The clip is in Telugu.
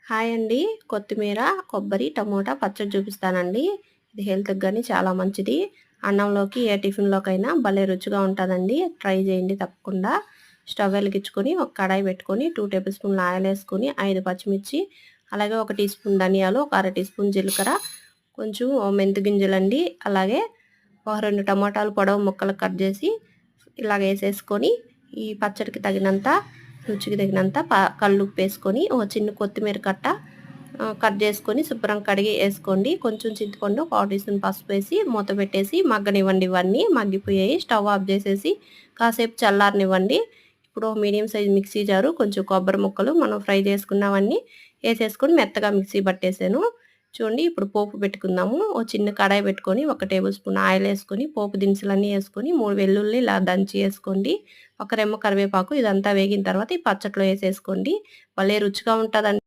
హాయ్ అండి. కొత్తిమీర, కొబ్బరి, టమోటా పచ్చడి చూపిస్తానండి. ఇది హెల్త్‌కి గాని చాలా మంచిది. అన్నంలోకి ఏ టిఫిన్‌లోకైనా భలే రుచిగా ఉంటదండి. ట్రై చేయండి తప్పకుండా. స్టవ్ వెలిగించుకొని ఒక కడాయి పెట్టుకొని 2 టేబుల్ స్పూన్ల ఆయిల్ ఏసుకొని 5 పచ్చిమిర్చి, అలాగే 1 టీ స్పూన్ ధనియాలు, ఒక అర టీ స్పూన్ జీలకర్ర, కొంచెం మెంతి గింజలండి, అలాగే ఒక 2 టమోటాలు పొడవు ముక్కలు కట్ చేసి ఇలాగేసేసుకొని ఈ పచ్చడికి తగినంత రుచికి తగినంత కల్లుప్పేసుకొని ఒక చిన్న కొత్తిమీర కట్ట కట్ చేసుకొని శుభ్రంగా కడిగి వేసుకోండి. కొంచెం చింతపండు, పావు టీ స్పూన్ పసుపు వేసి మూత పెట్టేసి మగ్గనివ్వండి. ఇవన్నీ మగ్గిపోయాయి. స్టవ్ ఆఫ్ చేసేసి కాసేపు చల్లారనివ్వండి. ఇప్పుడు మీడియం సైజ్ మిక్సీ జారు, కొంచెం కొబ్బరి ముక్కలు మనం ఫ్రై చేసుకున్నవన్నీ వేసేసుకొని మెత్తగా మిక్సీ పట్టేసాను. చూడండి, ఇప్పుడు పోపు పెట్టుకుందాము. ఓ చిన్న కడాయి పెట్టుకొని 1 టేబుల్ స్పూన్ ఆయిల్ వేసుకొని పోపు దినుసులన్నీ వేసుకొని 3 వెల్లుల్లి ఇలా దంచి వేసుకోండి. ఒక రెమ్మ కరివేపాకు, ఇదంతా వేగిన తర్వాత ఈ పచ్చట్లో వేసేసుకోండి. భలే రుచిగా ఉంటదండి.